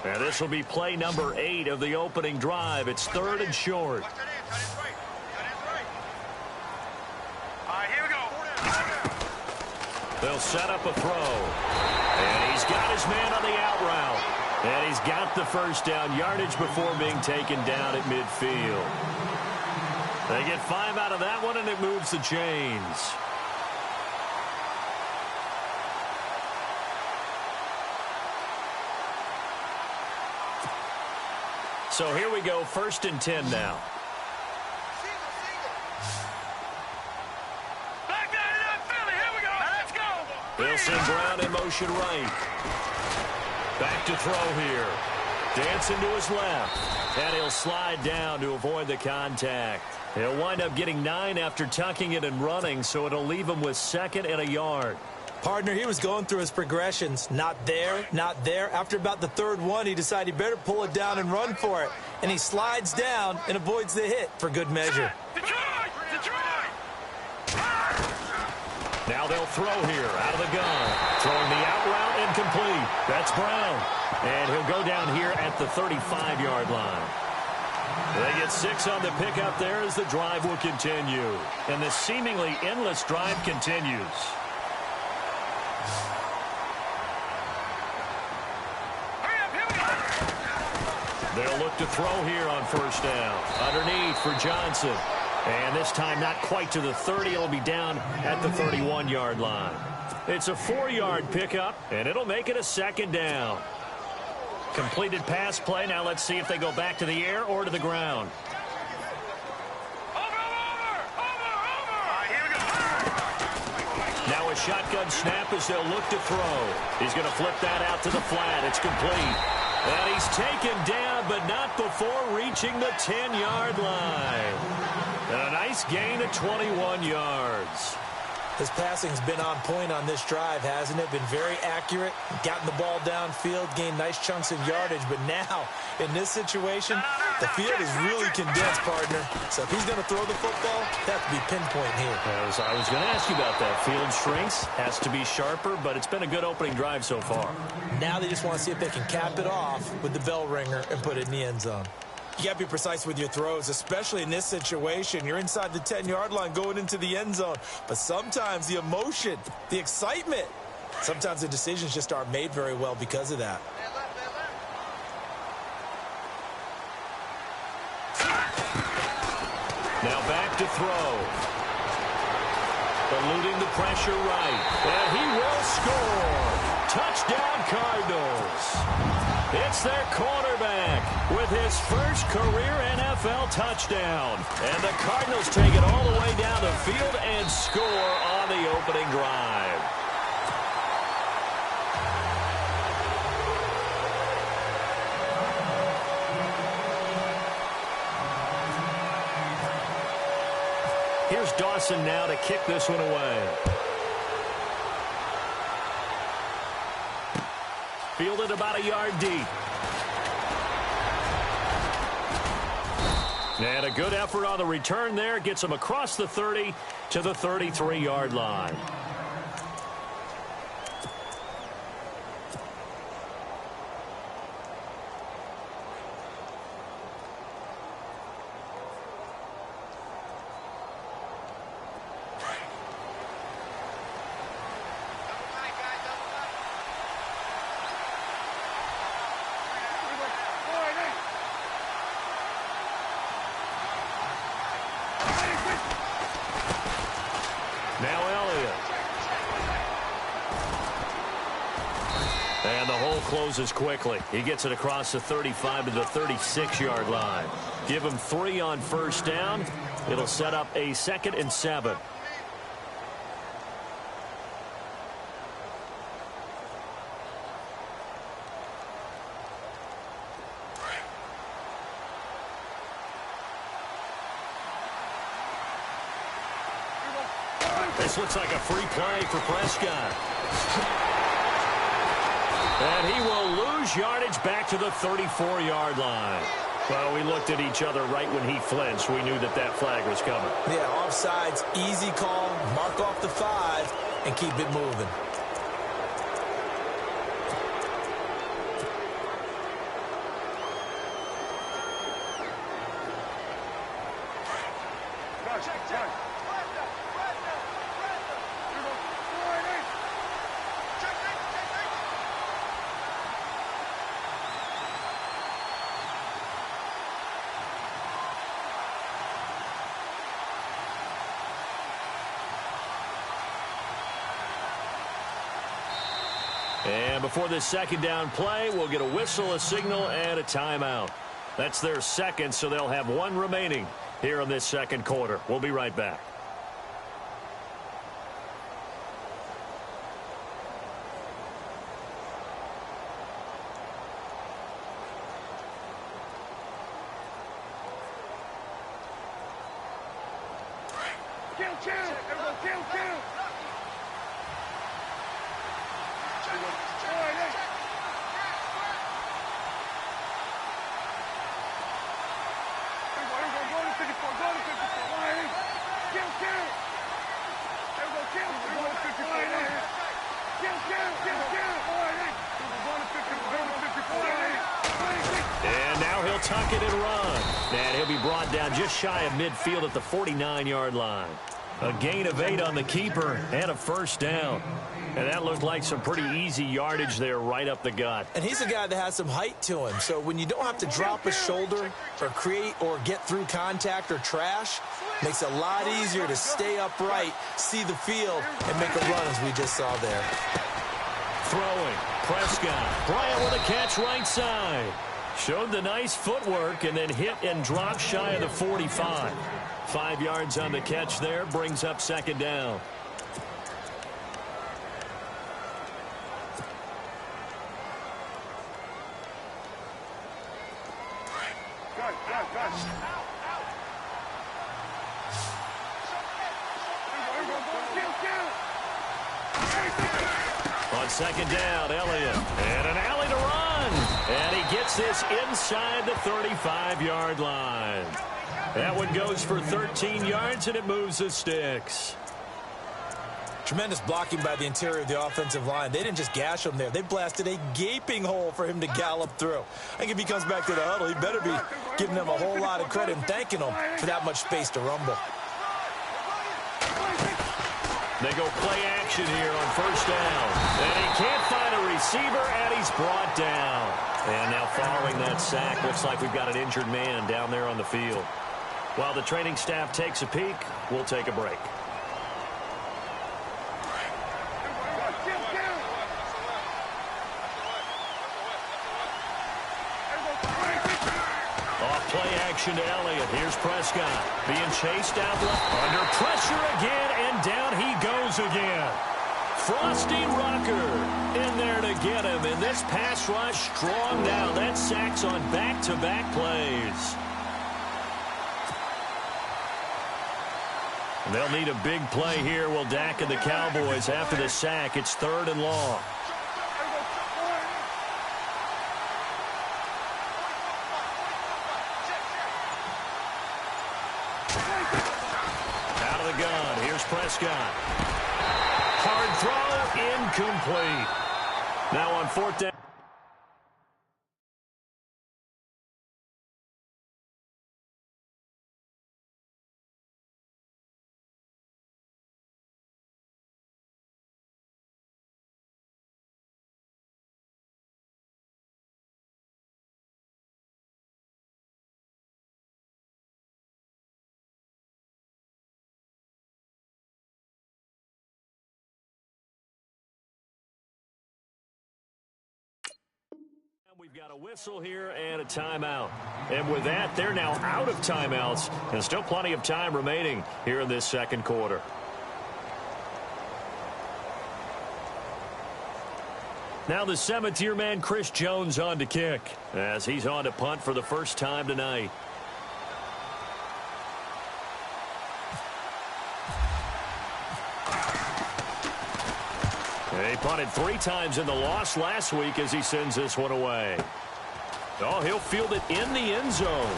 And this will be play number 8 of the opening drive. It's 3rd and short. They'll set up a throw. And he's got his man on the out route. And he's got the first down yardage before being taken down at midfield. They get 5 out of that one, and it moves the chains. So here we go, 1st and 10 now. They'll send Brown in motion right. Back to throw here. Dancing to his left. And he'll slide down to avoid the contact. He'll wind up getting 9 after tucking it and running, so it'll leave him with 2nd and a yard. Partner, he was going through his progressions. Not there, not there. After about the 3rd one, he decided he better pull it down and run for it. And he slides down and avoids the hit for good measure. Now they'll throw here out of the gun. Throwing the out route incomplete. That's Brown. And he'll go down here at the 35-yard line. They get 6 on the pickup there as the drive will continue. And the seemingly endless drive continues. They'll look to throw here on 1st down. Underneath for Johnson. And this time not quite to the 30. It'll be down at the 31-yard line. It's a 4-yard pickup, and it'll make it a 2nd down. Completed pass play. Now let's see if they go back to the air or to the ground. Now a shotgun snap as they'll look to throw. He's going to flip that out to the flat. It's complete. And he's taken down, but not before reaching the 10-yard line. And a nice gain of 21 yards. His passing's been on point on this drive, hasn't it? Been very accurate, gotten the ball downfield, gained nice chunks of yardage. But now, in this situation, the field is really condensed, partner. So if he's going to throw the football, that has to be pinpoint here. As I was going to ask you about that. Field shrinks, has to be sharper, but it's been a good opening drive so far. Now they just want to see if they can cap it off with the bell ringer and put it in the end zone. You got to be precise with your throws, especially in this situation. You're inside the 10-yard line going into the end zone. But sometimes the emotion, the excitement, sometimes the decisions just aren't made very well because of that. Now back to throw. Eluding the pressure right. And he will score. Touchdown Cardinals. It's their quarterback with his first career NFL touchdown. And the Cardinals take it all the way down the field and score on the opening drive. Here's Dawson now to kick this one away. Fielded about a yard deep. And a good effort on the return there. Gets him across the 30 to the 33-yard line. And the hole closes quickly. He gets it across the 35 to the 36-yard line. Give him 3 on 1st down. It'll set up a 2nd and 7. This looks like a free play for Prescott. And he will lose yardage back to the 34-yard line. Well, we looked at each other right when he flinched. We knew that that flag was coming. Yeah, offsides, easy call, mark off the 5, and keep it moving. And before this second down play, we'll get a whistle, a signal, and a timeout. That's their second, so they'll have one remaining here in this second quarter. We'll be right back. And now he'll tuck it and run. And he'll be brought down just shy of midfield at the 49-yard line. A gain of 8 on the keeper and a first down. And that looked like some pretty easy yardage there right up the gut. And he's a guy that has some height to him. So when you don't have to drop a shoulder or create or get through contact or trash, makes it a lot easier to stay upright, see the field, and make a run as we just saw there. Throwing. Prescott. Bryant with a catch right side. Showed the nice footwork and then hit and dropped shy of the 45. 5 yards on the catch there, brings up second down. On second down, Elliott. And an alley to run. And he gets this inside the 35-yard line. That one goes for 13 yards, and it moves the sticks. Tremendous blocking by the interior of the offensive line. They didn't just gash him there. They blasted a gaping hole for him to gallop through. I think if he comes back to the huddle, he better be giving them a whole lot of credit and thanking them for that much space to rumble. They go play action here on first down. And he can't find a receiver, and he's brought down. And now following that sack, looks like we've got an injured man down there on the field. While the training staff takes a peek, we'll take a break. Off play action to Elliott. Here's Prescott being chased out left. Under pressure again, and down he goes again. Frosty Rucker in there to get him. And this pass rush strong now. That sacks on back-to-back plays. They'll need a big play here. Will Dak and the Cowboys after the sack. It's 3rd and long. Out of the gun. Here's Prescott. Hard throw. Incomplete. Now on 4th down. We've got a whistle here and a timeout. And with that, they're now out of timeouts. And still plenty of time remaining here in this second quarter. Now the Cemeteer man, Chris Jones, on to kick, as he's on to punt for the first time tonight. He punted 3 times in the loss last week as he sends this one away. Oh, he'll field it in the end zone.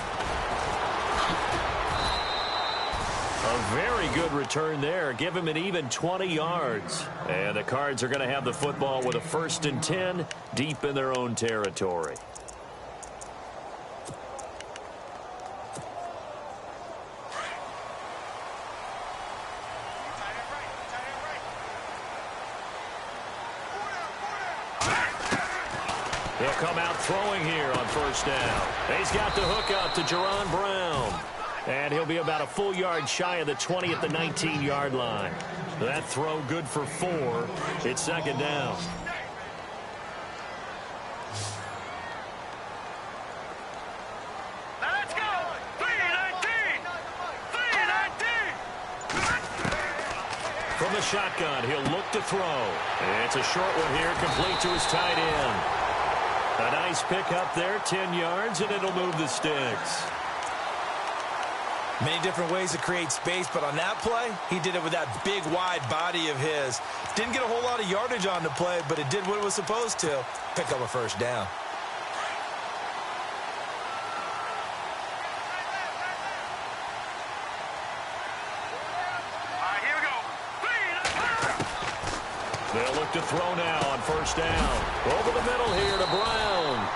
A very good return there. Give him an even 20 yards. And the Cards are going to have the football with a 1st and 10 deep in their own territory. He'll come out throwing here on first down. He's got the hook up to Jerron Brown. And he'll be about a full yard shy of the 20 at the 19-yard line. That throw good for 4. It's second down. Let's go! 3-19! 3-19! From the shotgun, he'll look to throw. It's a short one here, complete to his tight end. A nice pick up there, 10 yards, and it'll move the sticks. Many different ways to create space, but on that play, he did it with that big, wide body of his. Didn't get a whole lot of yardage on the play, but it did what it was supposed to. Pick up a first down. All right, here we go. They'll look to throw now on first down. Over the middle here to Brown.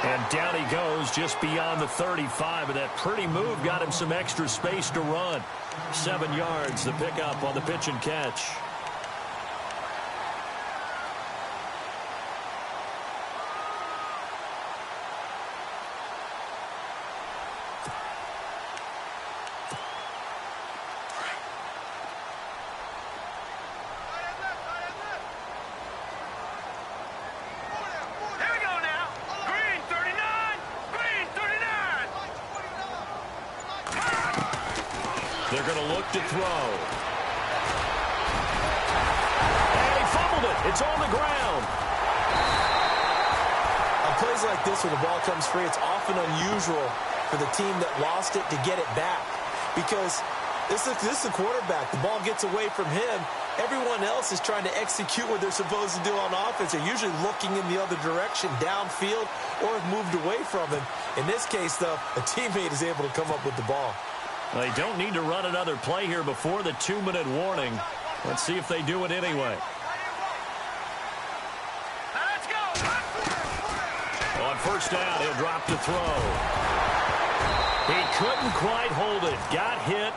And down he goes just beyond the 35. And that pretty move got him some extra space to run. 7 yards, the pickup on the pitch and catch. They're going to look to throw. And he fumbled it. It's on the ground. On plays like this, when the ball comes free, it's often unusual for the team that lost it to get it back. Because this is the quarterback. The ball gets away from him. Everyone else is trying to execute what they're supposed to do on offense. They're usually looking in the other direction, downfield, or have moved away from him. In this case, though, a teammate is able to come up with the ball. They don't need to run another play here before the 2-minute warning. Let's see if they do it anyway. Let's go. On first down, he'll drop to throw. He couldn't quite hold it. Got hit.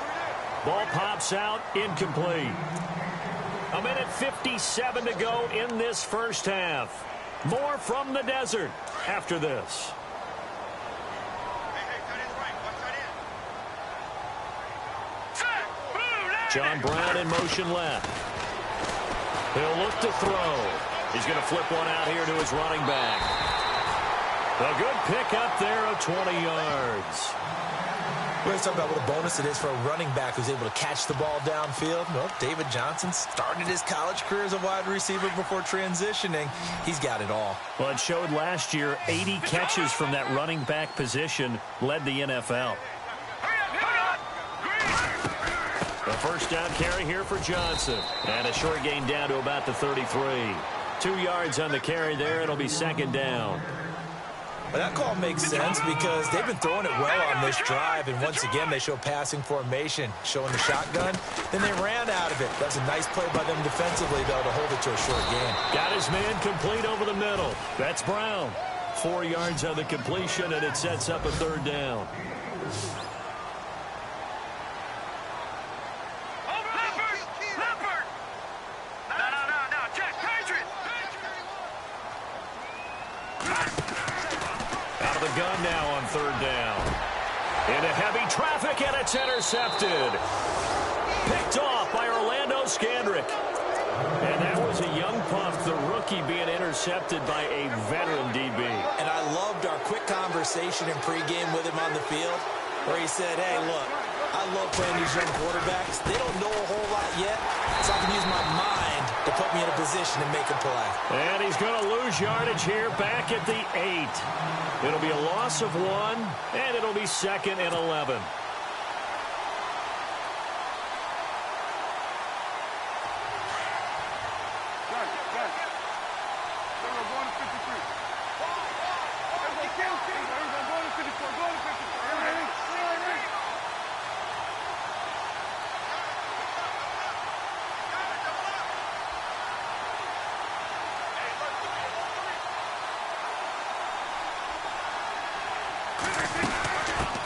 Ball pops out. Incomplete. 1:57 to go in this first half. More from the desert after this. John Brown in motion left. He'll look to throw. He's going to flip one out here to his running back. A good pick up there of 20 yards. We're going to talk about what a bonus it is for a running back who's able to catch the ball downfield. Well, David Johnson started his college career as a wide receiver before transitioning. He's got it all. Well, it showed last year 80 catches from that running back position led the NFL. A first down carry here for Johnson. And a short gain down to about the 33. 2 yards on the carry there. It'll be second down. Well, that call makes sense because they've been throwing it well on this drive. And once again, they show passing formation, showing the shotgun. Then they ran out of it. That's a nice play by them defensively, though, to hold it to a short gain. Got his man complete over the middle. That's Brown. 4 yards on the completion, and it sets up a third down. Gun now on third down. Into heavy traffic, and it's intercepted. Picked off by Orlando Scandrick. And that was a young pup, the rookie, being intercepted by a veteran DB. And I loved our quick conversation in pregame with him on the field, where he said, hey, look, I love playing these young quarterbacks. They don't know a whole lot yet, so I can use my mind to put me in a position to make a play. And he's going to lose yardage here back at the 8. It'll be a loss of 1, and it'll be second and 11.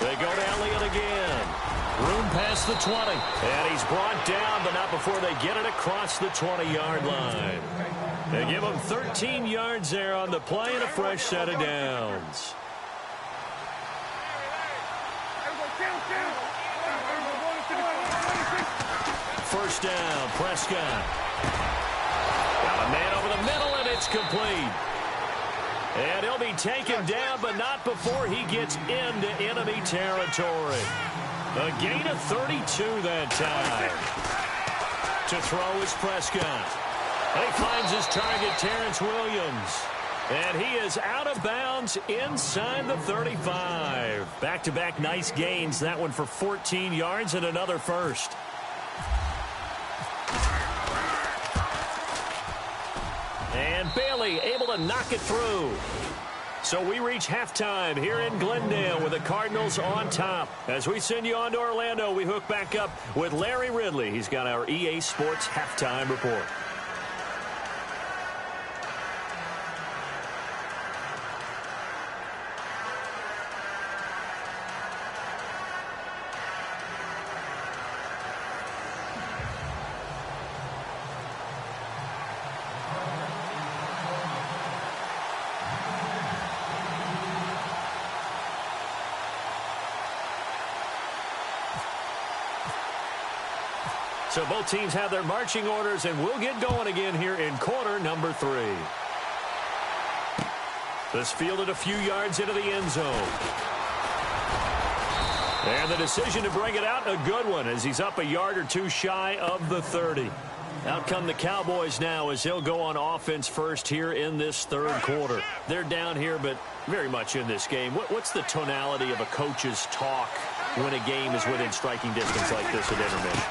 They go to Elliott again. Room past the 20. And he's brought down, but not before they get it across the 20-yard line. They give him 13 yards there on the play and a fresh set of downs. First down, Prescott. Got a man over the middle, and it's complete. And he'll be taken down, but not before he gets into enemy territory. A gain of 32 that time. To throw is Prescott. And he finds his target, Terrence Williams. And he is out of bounds inside the 35. Back-to-back nice gains. That one for 14 yards and another first. And Bailey able to knock it through. So we reach halftime here in Glendale with the Cardinals on top. As we send you on to Orlando, we hook back up with Larry Ridley. He's got our EA Sports halftime report. So both teams have their marching orders, and we'll get going again here in quarter number 3. This fielded a few yards into the end zone. And the decision to bring it out, a good one, as he's up a yard or two shy of the 30. Out come the Cowboys now as he'll go on offense first here in this third quarter. They're down here, but very much in this game. What's the tonality of a coach's talk when a game is within striking distance like this at intermission?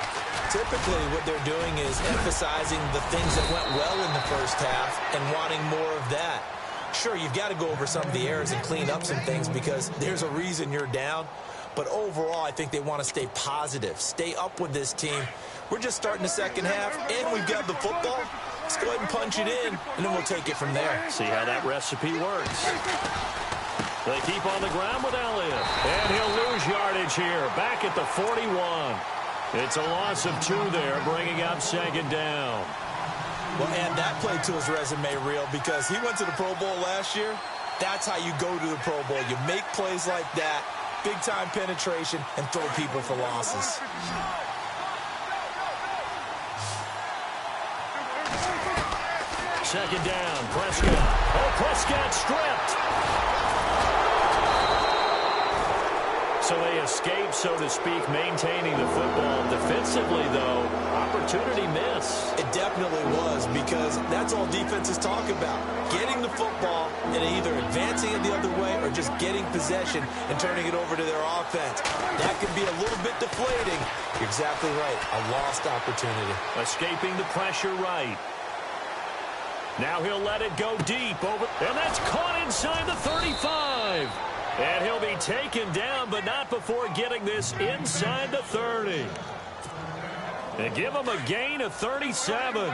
Typically, what they're doing is emphasizing the things that went well in the first half and wanting more of that. Sure, you've got to go over some of the errors and clean up some things because there's a reason you're down. But overall, I think they want to stay positive, stay up with this team. We're just starting the second half, and we've got the football. Let's go ahead and punch it in, and then we'll take it from there. See how that recipe works. They keep on the ground with Elliott. And he'll lose yardage here, back at the 41. It's a loss of 2 there, bringing up second down. Well, add that play to his resume reel because he went to the Pro Bowl last year. That's how you go to the Pro Bowl. You make plays like that, big-time penetration, and throw people for losses. Second down, Prescott. Oh, Prescott stripped. So they escape, so to speak, maintaining the football. Defensively, though, opportunity miss. It definitely was because that's all defenses talk about. Getting the football and either advancing it the other way or just getting possession and turning it over to their offense. That can be a little bit deflating. You're exactly right. A lost opportunity. Escaping the pressure right. Now he'll let it go deep over, and that's caught inside the 35. And he'll be taken down, but not before getting this inside the 30. They give him a gain of 37.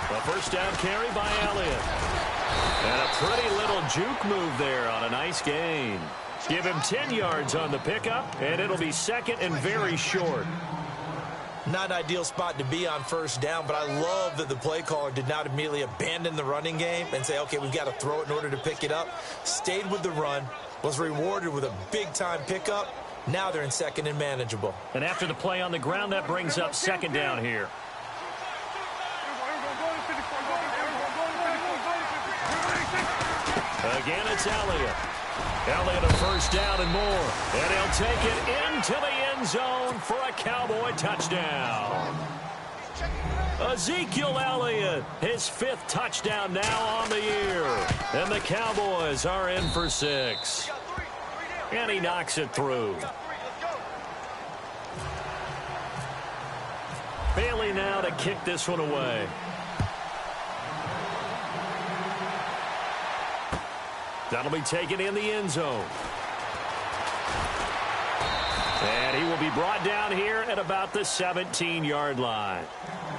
A first down carry by Elliott. And a pretty little juke move there on a nice gain. Give him 10 yards on the pickup, and it'll be second and very short. Not an ideal spot to be on first down, but I love that the play caller did not immediately abandon the running game and say, okay, we've got to throw it in order to pick it up. Stayed with the run, was rewarded with a big-time pickup. Now they're in second and manageable. And after the play on the ground, that brings up second down here. Again, it's Elliott. Elliott a first down and more. And he'll take it into the end zone for a Cowboy touchdown. Ezekiel Elliott, his 5th touchdown now on the year. And the Cowboys are in for 6. And he knocks it through. Bailey now to kick this one away. That'll be taken in the end zone. And he will be brought down here at about the 17-yard line.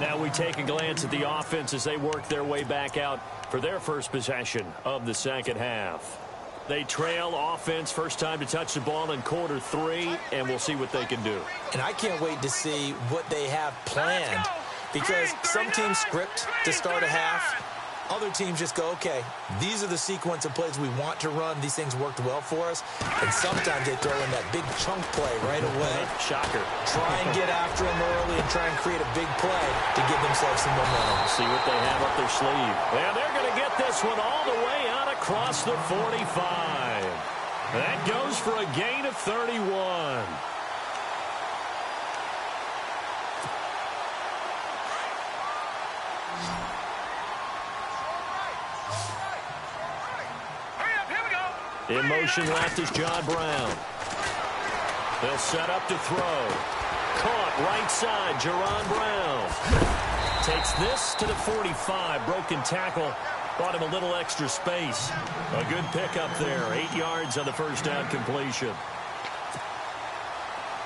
Now we take a glance at the offense as they work their way back out for their first possession of the second half. They trail offense, first time to touch the ball in quarter 3, and we'll see what they can do. And I can't wait to see what they have planned, because some teams script to start a half. Other teams just go, okay, these are the sequence of plays we want to run. These things worked well for us. And sometimes they throw in that big chunk play right away. Shocker. Try and get after them early and try and create a big play to give themselves some momentum. See what they have up their sleeve. And they're going to get this one all the way out across the 45. That goes for a gain of 31. In motion left is John Brown. They'll set up to throw. Caught right side, Jerron Brown. Takes this to the 45. Broken tackle. Bought him a little extra space. A good pickup there. 8 yards on the first down completion.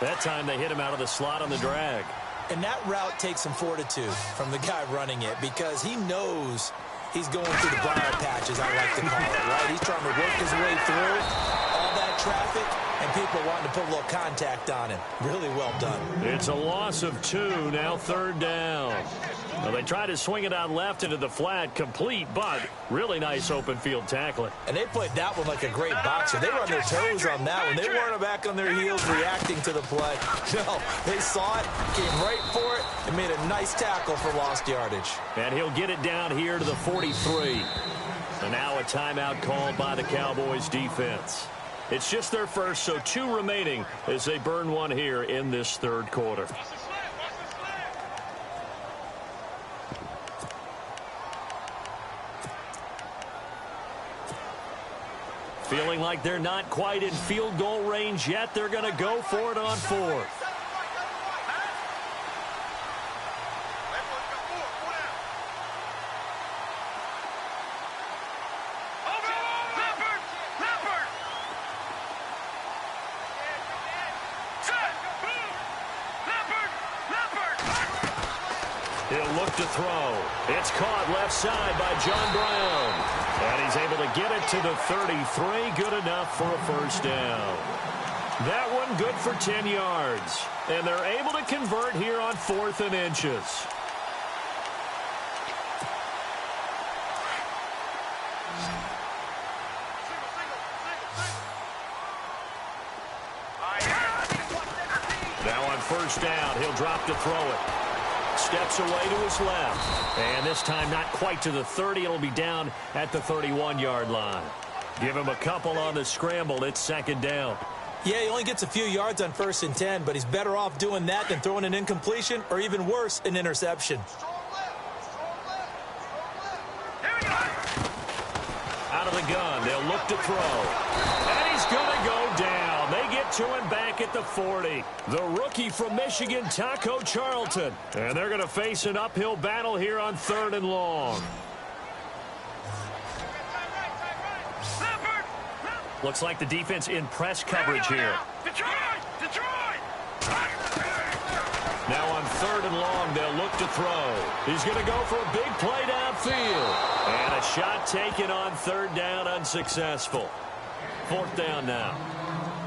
That time they hit him out of the slot on the drag. And that route takes some fortitude from the guy running it, because he knows he's going through the briar patches, I like to call it, right? He's trying to work his way through all that traffic, and people are wanting to put a little contact on him. Really well done. It's a loss of 2, now third down. Well, they try to swing it out left into the flat, complete, but really nice open field tackling. And they played that one like a great boxer. They were on their toes on that one. They weren't back on their heels reacting to the play. No, they saw it, came right for it, and made a nice tackle for lost yardage. And he'll get it down here to the 43. And now a timeout called by the Cowboys defense. It's just their first, so 2 remaining as they burn one here in this third quarter. Feeling like they're not quite in field goal range yet. They're going to go for it on 4th. He'll look to throw. It's caught left side by John Brown. And he's able to get it to the 33. Good enough for a first down. That one good for 10 yards. And they're able to convert here on 4th and inches. Now on first down, he'll drop to throw it. Steps away to his left. And this time not quite to the 30. It'll be down at the 31-yard line. Give him a couple on the scramble. It's second down. Yeah, he only gets a few yards on 1st and 10, but he's better off doing that than throwing an incompletion or, even worse, an interception. Out of the gun, they'll look to throw. And he's going to go down. They get to him back at the 40. The rookie from Michigan, Taco Charlton. And they're going to face an uphill battle here on 3rd and long. Looks like the defense in press coverage here. Now on 3rd and long, they'll look to throw. He's going to go for a big play downfield. And a shot taken on 3rd down, unsuccessful. 4th down now.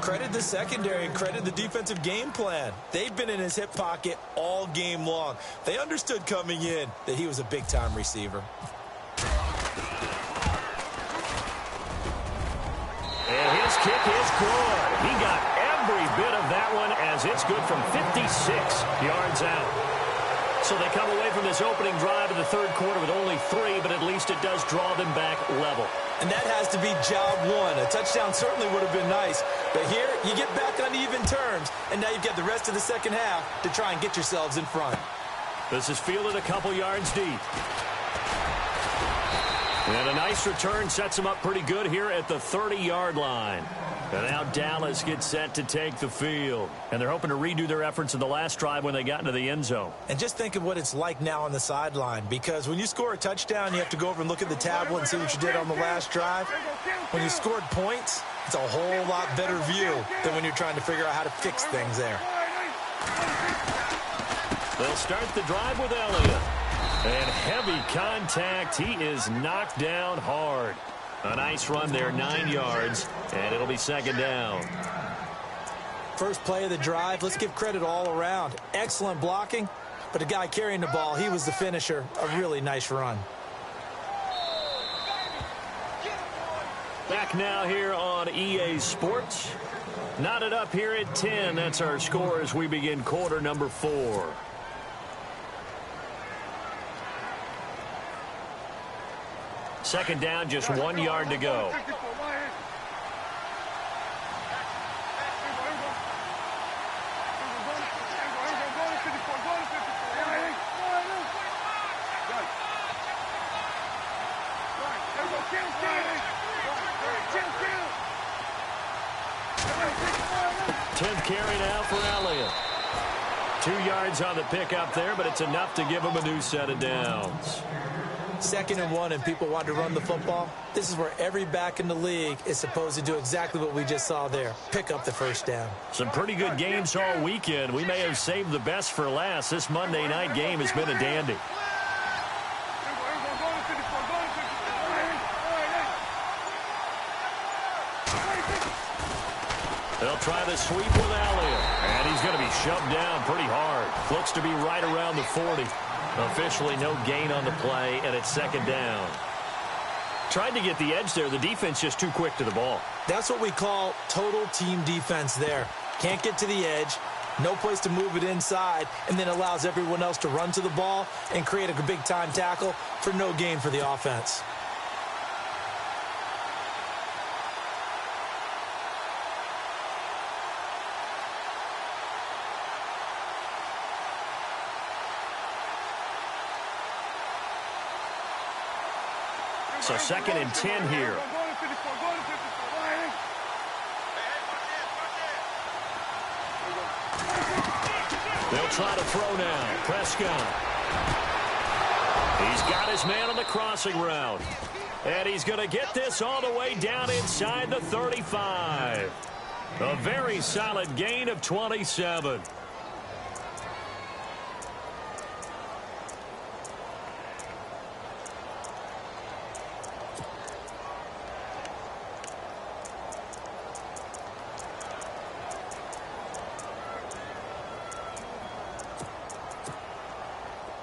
Credit the secondary and credit the defensive game plan. They've been in his hip pocket all game long. They understood coming in that he was a big-time receiver. And his kick is good. He got every bit of that one as it's good from 56 yards out. So they come away from this opening drive in the third quarter with only 3, but at least it does draw them back level. And that has to be job 1. A touchdown certainly would have been nice. But here, you get back on even terms, and now you've got the rest of the second half to try and get yourselves in front. This is fielded a couple yards deep. And a nice return sets them up pretty good here at the 30-yard line. And now Dallas gets set to take the field. And they're hoping to redo their efforts in the last drive when they got into the end zone. And just think of what it's like now on the sideline, because when you score a touchdown, you have to go over and look at the tablet and see what you did on the last drive. When you scored points, it's a whole lot better view than when you're trying to figure out how to fix things there. They'll start the drive with Elliott. And heavy contact. He is knocked down hard. A nice run there, 9 yards, and it'll be second down. First play of the drive, let's give credit all around. Excellent blocking, but the guy carrying the ball, he was the finisher. A really nice run. Back now here on EA Sports. Knotted up here at 10. That's our score as we begin quarter number 4. Second down, just 1 yard to go. Tenth carry now for Elliott. 2 yards on the pickup there, but it's enough to give him a new set of downs. 2nd and 1 and people want to run the football. This is where every back in the league is supposed to do exactly what we just saw there. Pick up the first down. Some pretty good games all weekend. We may have saved the best for last. This Monday night game has been a dandy. They'll try the sweep with Elliott. And he's going to be shoved down pretty hard. Looks to be right around the 40. Officially no gain on the play, and it's second down. Tried to get the edge there. The defense just too quick to the ball. That's what we call total team defense there. Can't get to the edge, no place to move it inside, and then allows everyone else to run to the ball and create a big-time tackle for no gain for the offense. So 2nd and 10 here. They'll try to throw now. Prescott. He's got his man on the crossing route. And he's going to get this all the way down inside the 35. A very solid gain of 27.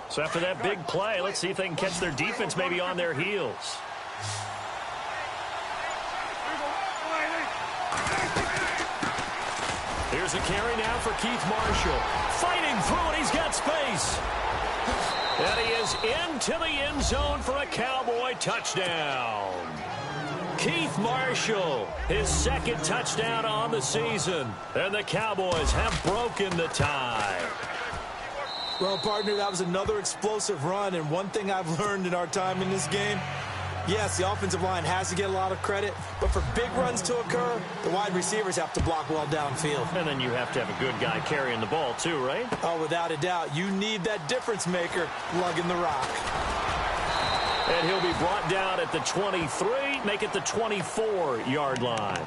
So after that big play, let's see if they can catch their defense maybe on their heels. Here's a carry now for Keith Marshall. Fighting through it, he's got space. And he is into the end zone for a Cowboy touchdown. Keith Marshall, his 2nd touchdown on the season. And the Cowboys have broken the tie. Well, partner, that was another explosive run, and one thing I've learned in our time in this game, yes, the offensive line has to get a lot of credit, but for big runs to occur, the wide receivers have to block well downfield. And then you have to have a good guy carrying the ball too, right? Oh, without a doubt. You need that difference maker lugging the rock. And he'll be brought down at the 23, make it the 24-yard line.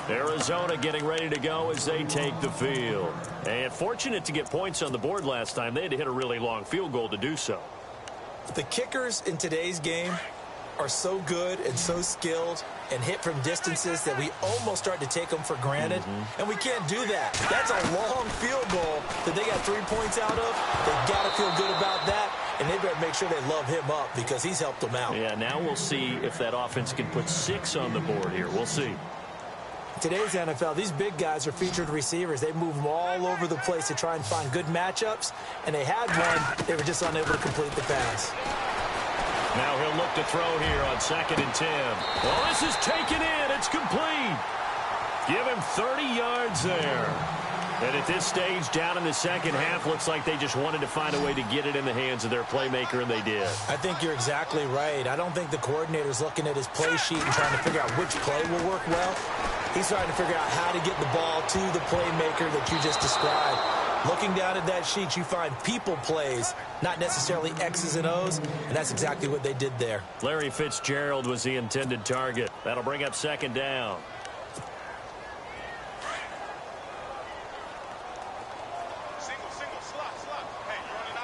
Arizona getting ready to go as they take the field. And fortunate to get points on the board last time. They had to hit a really long field goal to do so. The kickers in today's game are so good and so skilled and hit from distances that we almost start to take them for granted. And we can't do that. That's a long field goal that they got 3 points out of. They've got to feel good about that. And they better make sure they love him up because he's helped them out. Yeah, now we'll see if that offense can put 6 on the board here. We'll see. Today's NFL, these big guys are featured receivers. They move them all over the place to try and find good matchups. And they had one. They were just unable to complete the pass. Now he'll look to throw here on 2nd and 10. Well, this is taken in. It's complete. Give him 30 yards there. And at this stage, down in the second half, looks like they just wanted to find a way to get it in the hands of their playmaker, and they did. I think you're exactly right. I don't think the coordinator's looking at his play sheet and trying to figure out which play will work well. He's trying to figure out how to get the ball to the playmaker that you just described. Looking down at that sheet, you find people plays, not necessarily X's and O's, and that's exactly what they did there. Larry Fitzgerald was the intended target. That'll bring up second down. Single, slot. Hey, you running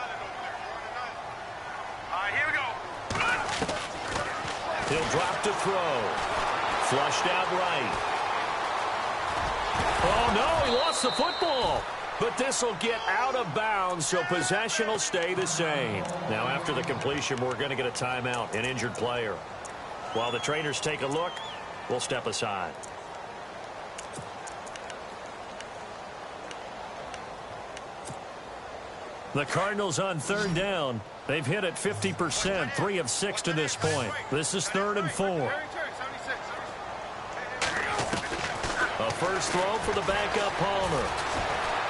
He'll drop to throw. Flushed out right. Oh, no, he lost the football. But this will get out of bounds, so possession will stay the same. Now, after the completion, we're going to get a timeout, an injured player. While the trainers take a look, we'll step aside. The Cardinals on third down. They've hit it 50%, 3 of 6 to this point. This is 3rd and 4. A first throw for the backup Palmer.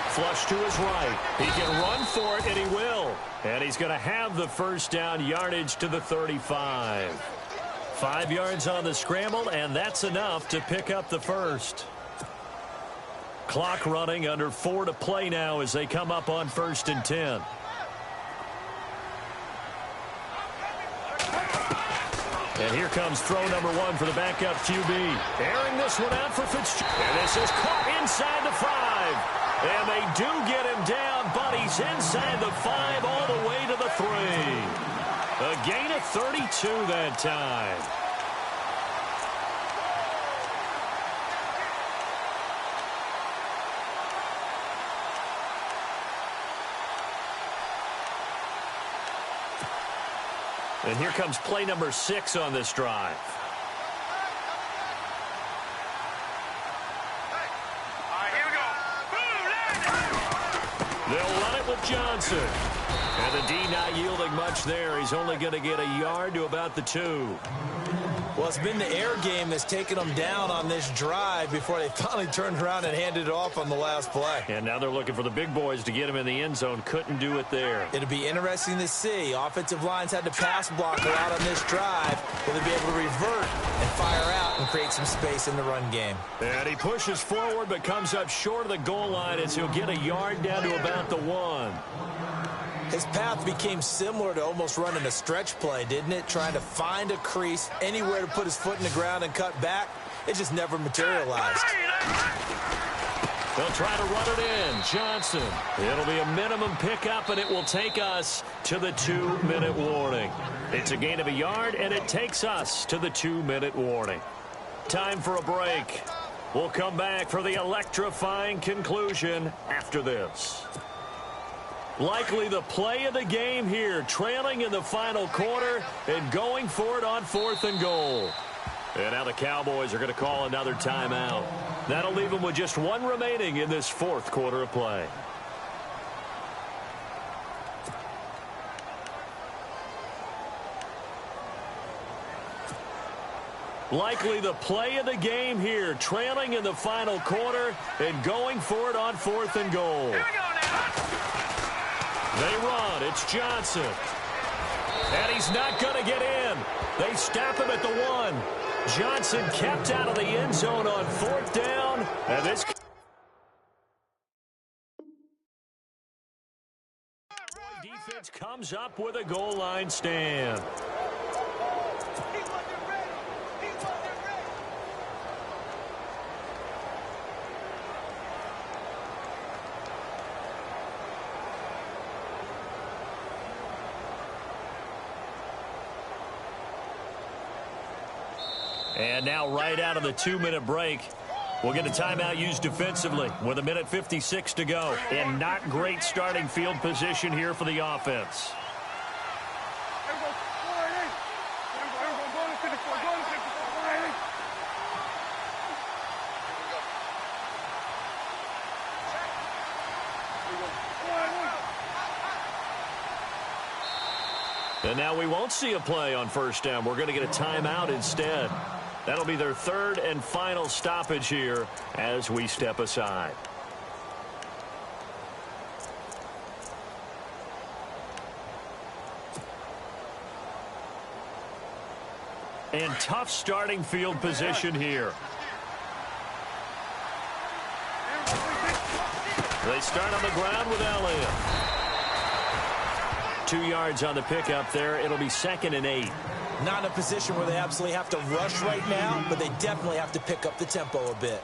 Flush to his right. He can run for it, and he will. And he's going to have the first down yardage to the 35. 5 yards on the scramble, and that's enough to pick up the first. Clock running, under 4 to play now as they come up on 1st and 10. And here comes throw number 1 for the backup QB. Airing this one out for Fitzgerald. And this is caught inside the 5. And they do get him down, but he's inside the 5 all the way to the 3. A gain of 32 that time. And here comes play number 6 on this drive. They'll run it with Johnson. And the D not yielding much there. He's only going to get a yard to about the 2. Well, it's been the air game that's taken them down on this drive before they finally turned around and handed it off on the last play. And now they're looking for the big boys to get him in the end zone. Couldn't do it there. It'll be interesting to see. Offensive lines had to pass block a lot on this drive. Will they be able to revert and fire out and create some space in the run game? And he pushes forward but comes up short of the goal line as he'll get a yard down to about the 1. His path became similar to almost running a stretch play, didn't it? Trying to find a crease, anywhere to put his foot in the ground and cut back. It just never materialized. They'll try to run it in. Johnson. It'll be a minimum pickup, and it will take us to the 2-minute warning. It's a gain of a yard, and it takes us to the 2-minute warning. Time for a break. We'll come back for the electrifying conclusion after this. Likely the play of the game here, trailing in the final quarter and going for it on 4th and goal. And now the Cowboys are going to call another timeout. That'll leave them with just 1 remaining in this 4th quarter of play. Likely the play of the game here, trailing in the final quarter and going for it on 4th and goal. Here we go now. They run. It's Johnson. And he's not going to get in. They stop him at the 1. Johnson kept out of the end zone on 4th down. And this defense comes up with a goal line stand. And now right out of the 2-minute break, we'll get a timeout used defensively with 1:56 to go. And not great starting field position here for the offense. And now we won't see a play on 1st down. We're going to get a timeout instead. That'll be their 3rd and final stoppage here as we step aside. And tough starting field position here. They start on the ground with Elliott. 2 yards on the pickup there. It'll be 2nd and 8. Not in a position where they absolutely have to rush right now, but they definitely have to pick up the tempo a bit.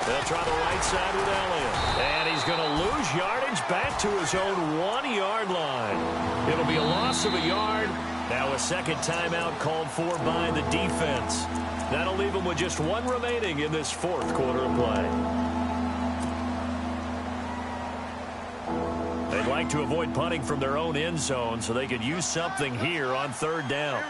They'll try the right side with Elliott. And he's going to lose yardage back to his own 1-yard line. It'll be a loss of a yard. Now a second timeout called for by the defense. That'll leave them with just one remaining in this fourth quarter of play. They'd like to avoid punting from their own end zone so they could use something here on third down.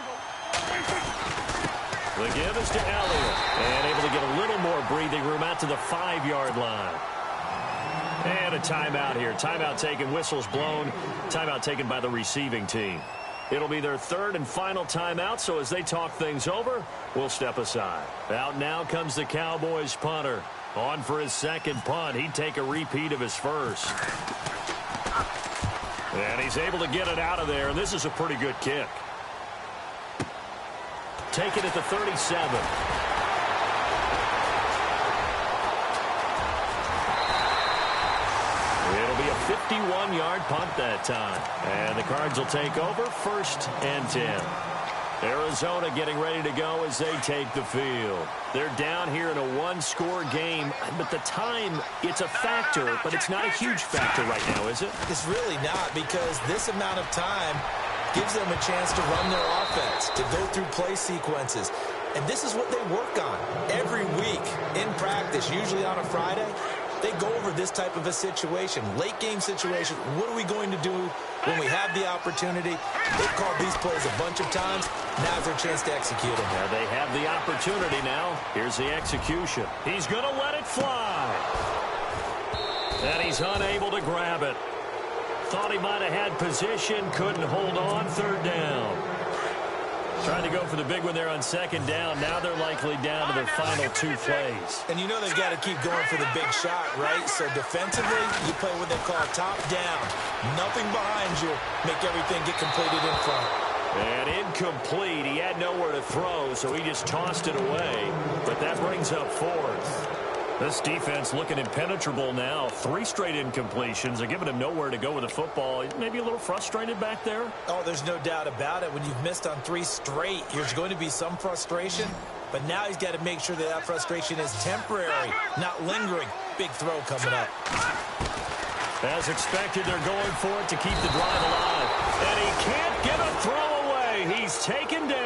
The give is to Elliott. And able to get a little more breathing room out to the 5-yard line. And a timeout here. Timeout taken, whistles blown. Timeout taken by the receiving team. It'll be their third and final timeout, so as they talk things over, we'll step aside. Out now comes the Cowboys punter. On for his second punt. He'd take a repeat of his first. And he's able to get it out of there, and this is a pretty good kick. Take it at the 37. It'll be a 51-yard punt that time. And the Cards will take over, 1st and 10. Arizona getting ready to go as they take the field. They're down here in a one-score game, but the time, it's a factor, but it's not a huge factor right now, is it? It's really not, because this amount of time gives them a chance to run their offense, to go through play sequences. And this is what they work on every week in practice, usually on a Friday. They go over this type of a situation, late game situation. What are we going to do when we have the opportunity? They've called these plays a bunch of times. Now's their chance to execute them. Now they have the opportunity now. Here's the execution. He's going to let it fly. And he's unable to grab it. Thought he might have had position, couldn't hold on, third down. Trying to go for the big one there on second down. Now they're likely down to their final 2 plays. And you know they've got to keep going for the big shot, right? So defensively, you play what they call top down. Nothing behind you. Make everything get completed in front. And incomplete. He had nowhere to throw, so he just tossed it away. But that brings up 4th. This defense looking impenetrable now. 3 straight incompletions. They're giving him nowhere to go with the football. Maybe a little frustrated back there. Oh, there's no doubt about it. When you've missed on 3 straight, there's going to be some frustration. But now he's got to make sure that that frustration is temporary, not lingering. Big throw coming up. As expected, they're going for it to keep the drive alive. And he can't get a throw away. He's taken down.